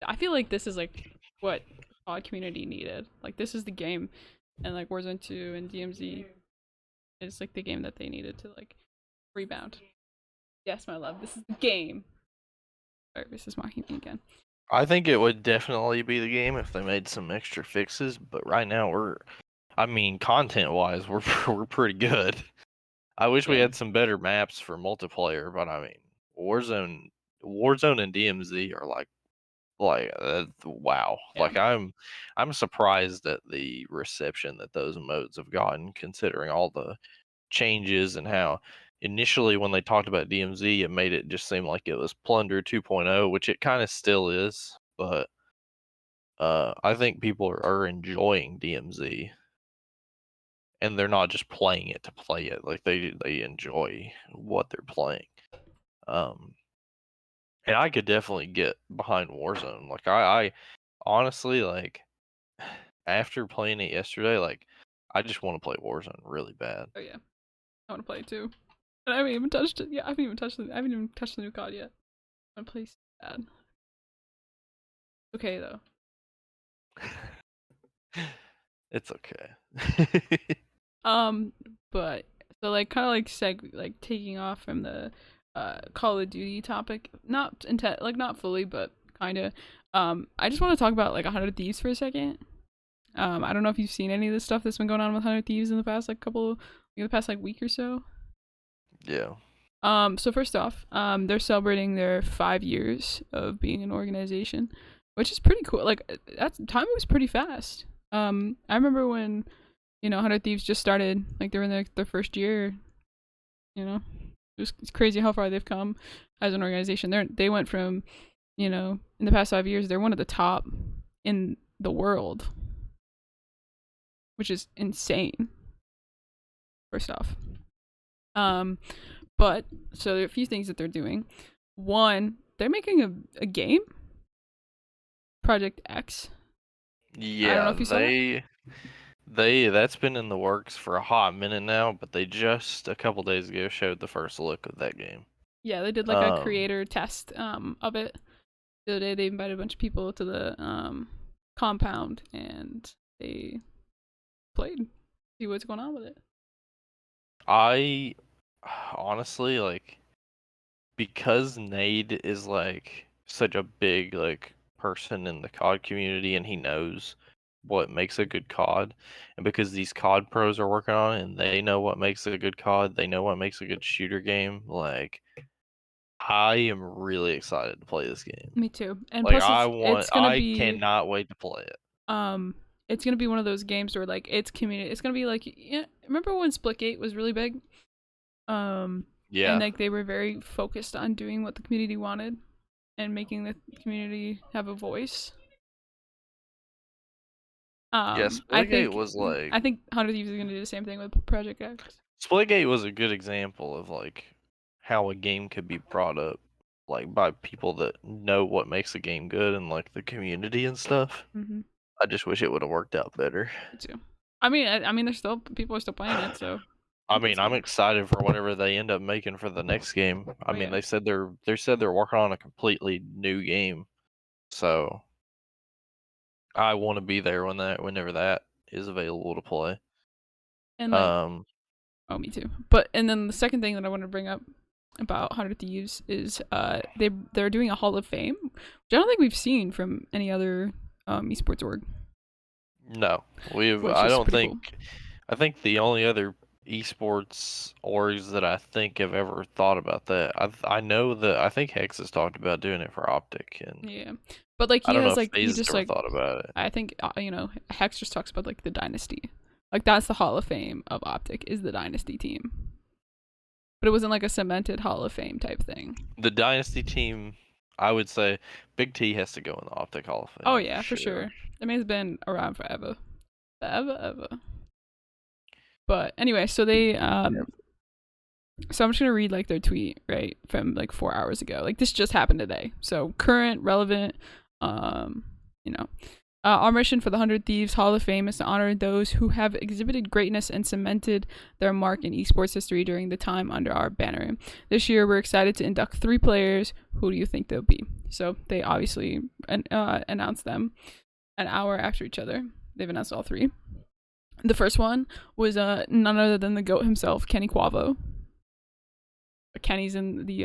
I feel like this is like what COD community needed. Like this is the game, and like Warzone 2 and DMZ is like the game that they needed to like rebound. Yes, my love, this is the game. Sorry, this is mocking me again. I think it would definitely be the game if they made some extra fixes, but right now I mean, content wise, we're pretty good. I wish we Yeah, had some better maps for multiplayer, but I mean, Warzone, Warzone and DMZ are wow. yeah. Like I'm surprised at the reception that those modes have gotten, considering all the changes and how initially when they talked about DMZ, it made it just seem like it was Plunder 2.0, which it kind of still is, but I think people are enjoying DMZ and they're not just playing it to play it. Like they enjoy what they're playing. Um, and I could definitely get behind Warzone. Like I honestly like after playing it yesterday, like I just want to play Warzone really bad. Oh yeah, I want to play it too. And I haven't even touched it. Yeah, I haven't even touched it. I haven't even touched the new COD yet. I want to play so bad. Okay though. It's okay. Um, but so like kind of like like taking off from the Call of Duty topic, not like not fully, but kind of. I just want to talk about like 100 Thieves for a second. I don't know if you've seen any of the stuff that's been going on with 100 Thieves in the past like the past like week or so. Yeah. So first off, they're celebrating their 5 years of being an organization, which is pretty cool. Like that time was pretty fast. I remember when 100 Thieves just started, like they were in their first year. It's crazy how far they've come as an organization. They went from, in the past 5 years, they're one of the top in the world, which is insane. First off, um, but so there are a few things that they're doing. One, they're making a game, Project X. I don't know Yeah, if you saw that. that's been in the works for a hot minute now, but they just a couple days ago showed the first look of that game. Yeah, they did like a Um, creator test of it. The other day they invited a bunch of people to the compound and they played. See what's going on with it. I honestly like because Nade is like such a big like person in the COD community and he knows what makes a good COD, and because these COD pros are working on it and they know what makes a good COD, they know what makes a good shooter game, like I am really excited to play this game. Me too. And Like plus it's gonna I be cannot wait to play it. um it's gonna be one of those games where like it's community. It's gonna be like, yeah, remember when Splitgate was really big? Um and Yeah. like they were very focused on doing what the community wanted. and making the community have a voice. Yeah, I Splitgate think was like I think Hundred Thieves is gonna do the same thing with Project X. Splitgate was a good example of like how a game could be brought up like by people that know what makes a game good and like the community and stuff. Mm-hmm. I just wish it would have worked out better. Me too. I mean, there's still people are still playing it, so I I think mean, that's I'm good. excited for whatever they end up making for the next game. I Oh mean, yeah, they said they're working on a completely new game, so I want to be there whenever that is available to play. and like Um, oh me too. But and then the second thing that I want to bring up about Hundred Thieves is they're doing a Hall of Fame, which I don't think we've seen from any other esports org, no, we've. which I is don't pretty think. cool. I think the only other esports orgs that I think have ever thought about that. I know that I think Hex has talked about doing it for Optic, and Yeah, but like I he don't know has if like he FaZe has just ever like thought about it. I think Hex just talks about like the dynasty, like that's the Hall of Fame of Optic is the dynasty team, but it wasn't like a cemented Hall of Fame type thing. The Dynasty team, I would say, Big T has to go in the Optic Hall of Oh Fame for yeah, for sure. sure. I mean, it's been around forever, ever. But anyway, so I'm just gonna read like their tweet right from like 4 hours ago. Like this just happened today. So current, relevant. Um, you know, our mission for the Hundred Thieves Hall of Fame is to honor those who have exhibited greatness and cemented their mark in esports history during the time under our banner. This year, we're excited to induct 3 players. Who do you think they'll be? So they obviously announced them an hour after each other. They've announced all 3. The first one was none other than the GOAT himself, Kenny Quavo. Kenny's in the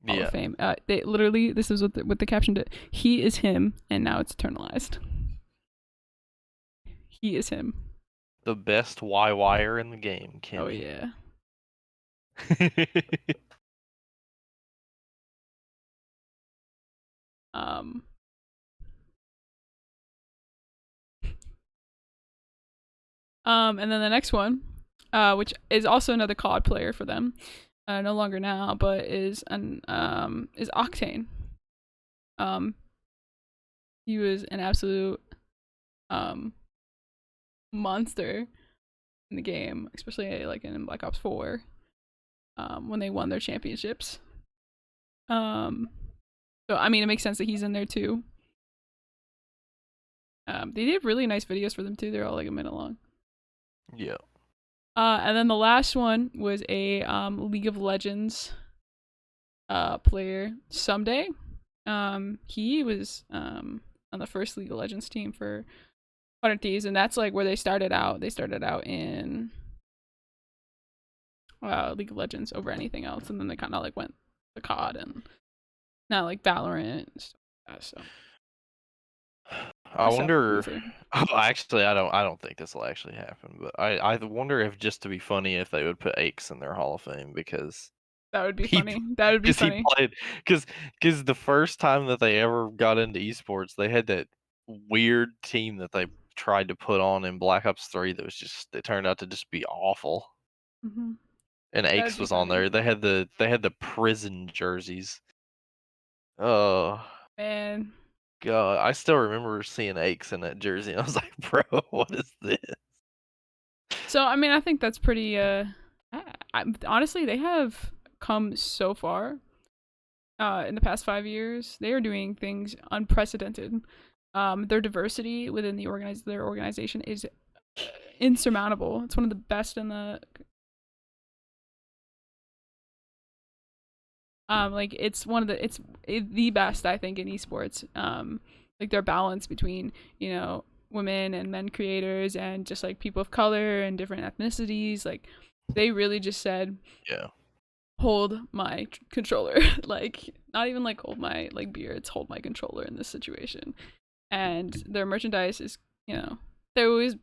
Hall of Yeah, Fame. They literally, this is what the caption did. He is him, and now it's eternalized. He is him. the best YYer in the game, Oh Kenny. yeah. Um. And then the next one, which is also another COD player for them, no longer now, but is Octane. Um, he was an absolute um monster in the game, especially like in Black Ops 4, when they won their championships. Um, so I mean, it makes sense that he's in there too. They did really nice videos for them too. They're all like a minute long. Yeah. And then the last one was a League of Legends player, Someday. He was on the first League of Legends team for 100 Thieves, and that's like where they started out. They started out in League of Legends over anything else, and then they kind of like went to COD and now like Valorant and stuff like that. So I that's wonder. Luther. Oh, actually, I don't think this will actually happen. But I wonder if just to be funny, if they would put Aches in their Hall of Fame because That would be he funny. That would be because he funny. played because the first time that they ever got into esports, they had that weird team that they tried to put on in Black Ops 3 that was just it turned out to just be awful. Mm-hmm. And That would Aches be was on funny. there. They had the prison jerseys. Oh Man. god, I still remember seeing Aches in that jersey, and I was like, bro, what is this? So I mean, I think that's pretty. Honestly, they have come so far. In the past 5 years, they are doing things unprecedented. Their diversity within their organization is insurmountable. It's one of the best in the like it's the best I think in esports. Like their balance between women and men creators and just like people of color and different ethnicities. Like they really just said Yeah. hold my controller. Like not even like hold my like beer. It's hold my controller in this situation. And their merchandise is they always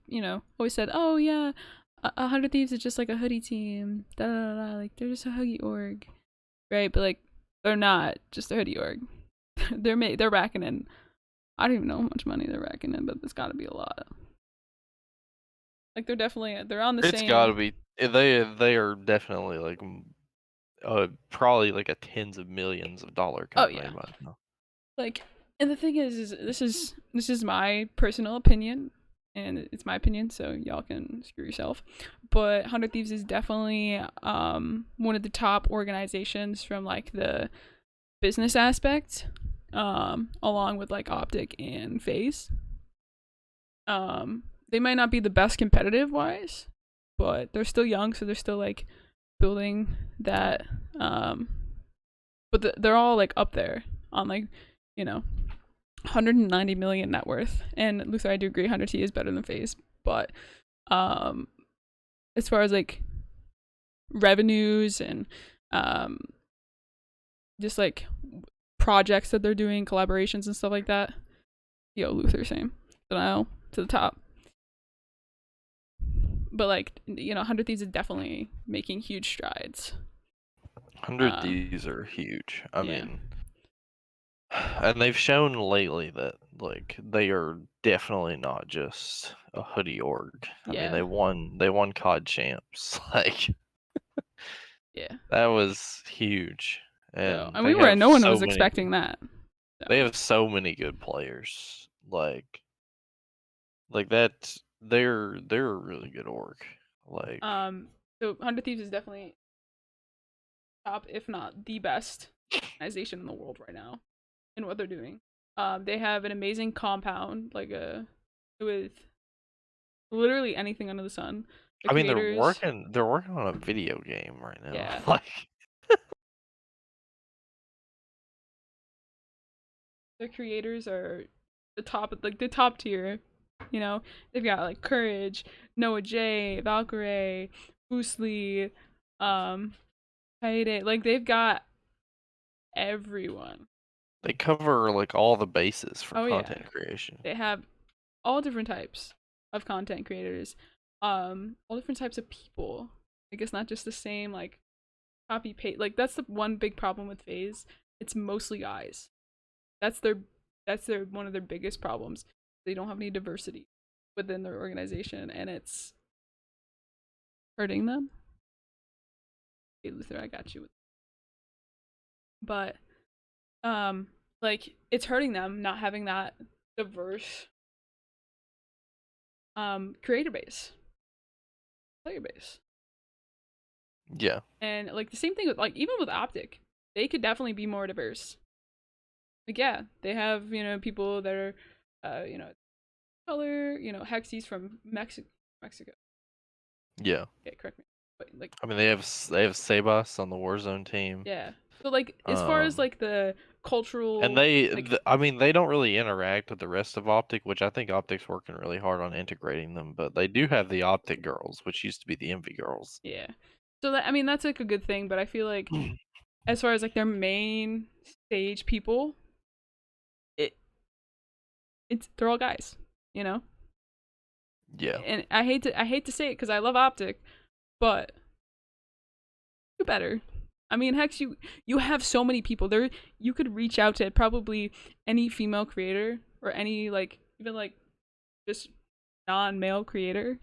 always said, oh yeah, 100 Thieves is just like a hoodie team, da da da, like they're just a hoodie org, right? But like they're not just a hoodie org. They're racking in, I don't even know how much money they're racking in, but it's got to be a lot. Like they're on the It's got to same. be they are definitely like probably like a tens of millions of dollar Oh company yeah. by now. Like, and the thing is this is my personal opinion, and it's my opinion, so y'all can screw yourself. But Hundred Thieves is definitely one of the top organizations from like the business aspect, along with like Optic and Phase. They might not be the best competitive wise, but they're still young, so they're still like building that. But they're all like up there on like, you know, 190 million net worth. And Luther, I do agree, 100T is better than Phase, but um, as far as like revenues and um, just like projects that they're doing, collaborations and stuff like that, yo, Luther, same. Denial to the top. But like, 100 Thieves is definitely making huge strides. 100 Uh, Thieves are huge. I yeah, mean, and they've shown lately that like they are definitely not just a hoodie org. I mean, yeah, they won COD champs. Like yeah. that was huge. So, And and they we were, have no one so was many expecting that. they So, have so many good players. Like that they're a really good org. Like um, so 100 Thieves is definitely top, if not the best organization in the world right now in what they're doing. They have an amazing compound, like with literally anything under the sun. The I mean creators, they're working on a video game right now. yeah, Like the creators are the top tier. They've got like Courage, Noah J, Valkyrie, Boostly, um, Kaede. Like they've got everyone. they cover like all the bases for Oh yeah, content creation. they have all different types of content creators, all different types of people. I guess not just the same like copy paste. Like that's the one big problem with Phase. It's mostly guys. That's their that's their one of their biggest problems. They don't have any diversity within their organization, and it's hurting them. Hey Luther, I got you. But like it's hurting them not having that diverse creator base, player base. Yeah. And like the same thing with like even with Optic, they could definitely be more diverse. Like yeah, they have people that are, color, Hexy's from Mexico. Yeah. Okay, correct me. But like I mean they have Sebas on the Warzone team. yeah, so like as far as Um like the and cultural like I mean they don't really interact with the rest of Optic, which I think Optic's working really hard on integrating them, but they do have the Optic girls, which used to be the Envy girls. yeah, so that I mean that's like a good thing. But I feel like as far as like their main stage people, it it's they're all guys, you know. Yeah. And I hate to say it because I love Optic, but do better. I mean, Hex, you have so many people there. You could reach out to probably any female creator or any like even like just non-male creator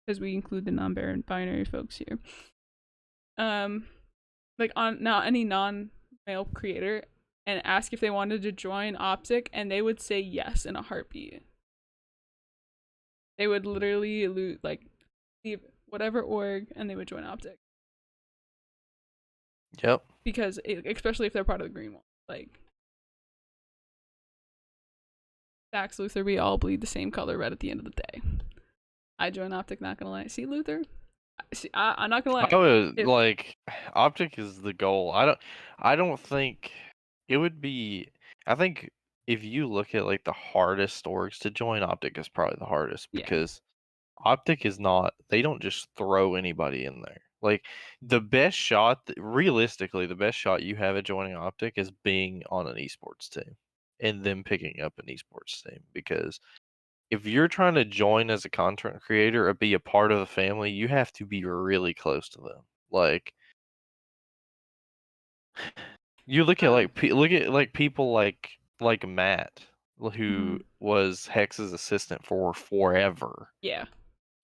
because we include the non-binary folks here. Um, like on now any non-male creator and ask if they wanted to join Optic, and they would say yes in a heartbeat. They would literally leave whatever org and they would join Optic Yep. because especially if they're part of the green wall. Like Dax Luther, we all bleed the same color red at the end of the day. I join Optic, not gonna lie. See Luther? I'm not gonna lie. I would If like Optic is the goal. I don't think it would be I think if you look at like the hardest orgs to join, Optic is probably the hardest yeah, because Optic is not they don't just throw anybody in there. Like the best shot realistically, the best shot you have at joining Optic is being on an esports team and them picking up an esports team because if you're trying to join as a content creator or be a part of the family, you have to be really close to them. Like you look at uh, look at like people like Matt who mhm. was Hex's assistant for forever. Yeah,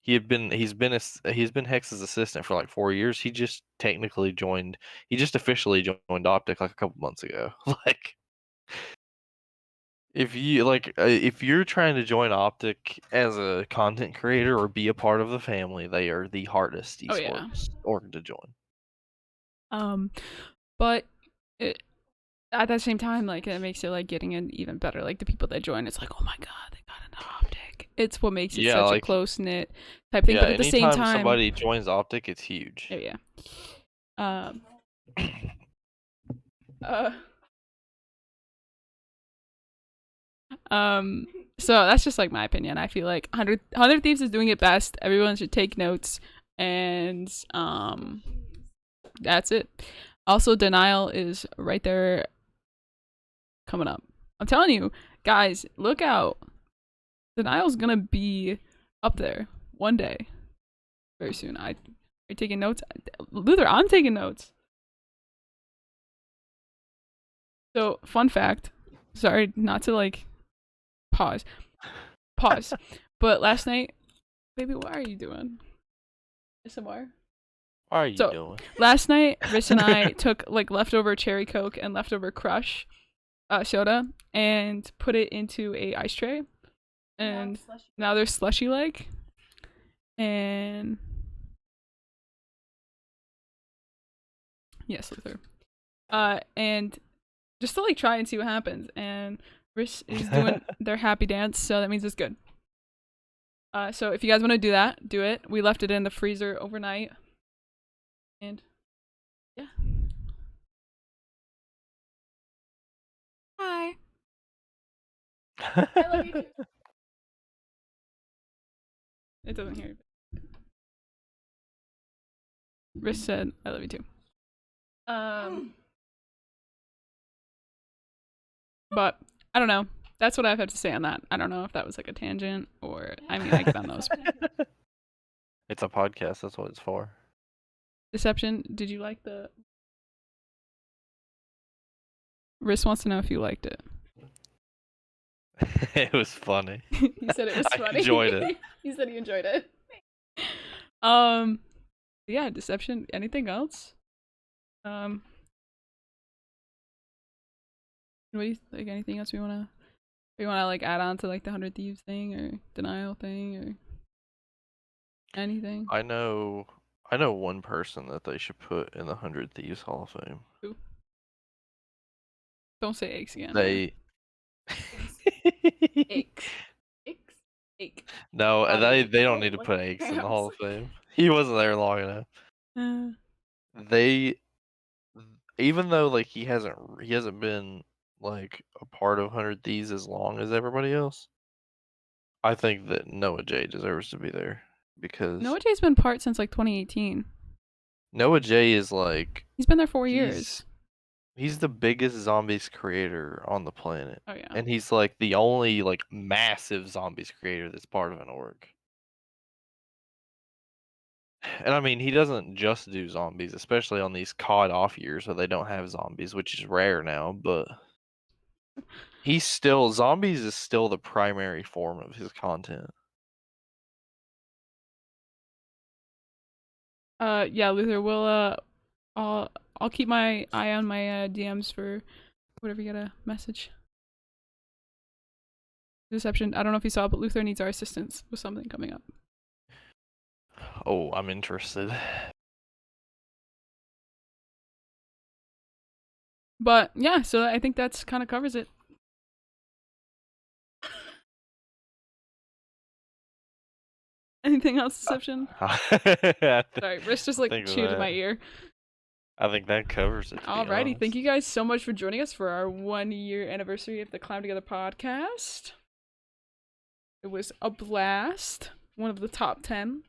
he's been Hex's assistant for like 4 years. He just technically joined. He just officially joined Optic like a couple months ago. Like if you're trying to join Optic as a content creator or be a part of the family, they are the hardest Oh yeah. esports org to join. But it, at the same time, like it makes it like getting in even better. Like the people that join, it's like, oh my god, they got an Optic. It's what makes it Yeah, such a like close knit type thing. yeah, But at the same anytime time, somebody joins Optic, it's huge. oh yeah. Um. Uh. Um. So that's just like my opinion. I feel like 100 Thieves is doing it best. Everyone should take notes, and that's it. Also, Denial is right there coming up. I'm telling you, guys, look out. Denial's gonna be up there one day, very soon. Are you taking notes? Luther, I'm taking notes. So, fun fact. Sorry, not to like pause. Pause. But last night, baby, what are you doing? ASMR? What are you So, doing? last night, Rich and I took like leftover cherry coke and leftover crush soda and put it into a ice tray. And now they're slushy like. And yes, Luther. And just to like try and see what happens. And Rich is doing their happy dance, so that means it's good. So if you guys want to do that, do it. We left it in the freezer overnight. And yeah. Hi. I love you too. It doesn't hear you. Rich said, I love you too. But I don't know. That's what I have to say on that. I don't know if that was like a tangent or I mean I get on those. It's a podcast, that's what it's for. Deception, did you like the Riss wants to know if you liked it. It was funny. He said it was funny. I enjoyed it. He said he enjoyed it. Yeah, Deception. Anything else? What do you like? Anything else we wanna like add on to like the 100 Thieves thing or Denial thing or anything? I know one person that they should put in the 100 Thieves Hall of Fame. Who? Don't say aches again. They Aches. Aches. Ache. No, they don't need to put Aches in the Hall of Fame. He wasn't there long enough. They even though like he hasn't been like a part of 100 Thieves as long as everybody else. I think that Noah J deserves to be there because Noah J's been part since like 2018. Noah J is like He's been there 4 years. He's the biggest zombies creator on the planet. Oh yeah. And he's like the only like massive zombies creator that's part of an org. And I mean, he doesn't just do zombies, especially on these COD off years where they don't have zombies, which is rare now, but zombies is still the primary form of his content. Yeah, Luther, we'll I'll keep my eye on my DMs for whatever you get a message. Deception. I don't know if you saw, but Luther needs our assistance with something coming up. Oh, I'm interested. But yeah, so I think that's kind of covers it. Anything else, Deception? Sorry, Rich just like chewed in my ear. I think that covers it. Alrighty, thank you guys so much for joining us for our 1-year anniversary of the Climb Together podcast. It was a blast. One of the top 10.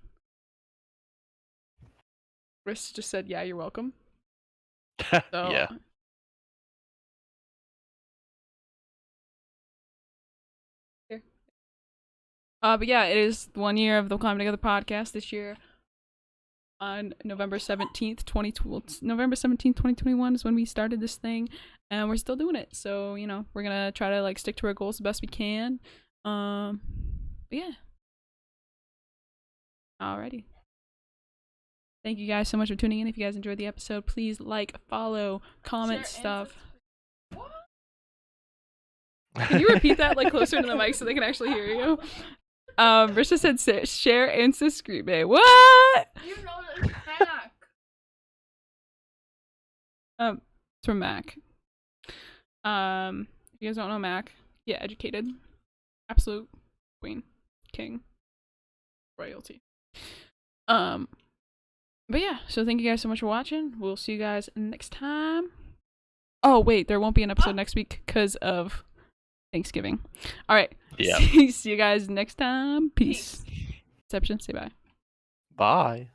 Rich just said, yeah, you're welcome. So, yeah. Here. But yeah, it is 1 year of the Climb Together podcast this year. On November 17th, 2021 is when we started this thing, and we're still doing it. So, you know, we're gonna try to like stick to our goals the best we can. But yeah. Alrighty. Thank you guys so much for tuning in. If you guys enjoyed the episode, please like, follow, comment stuff. Can you repeat that like closer to the mic so they can actually hear you? Risha said share and subscribe. What? You know it's Mac. It's from Mac. If you guys don't know Mac, yeah, educated, absolute queen, king, royalty. But yeah, so thank you guys so much for watching. We'll see you guys next time. Oh wait, there won't be an episode next week because of Thanksgiving. All right. Yeah. See you guys next time. Peace. Exception. Say bye. Bye.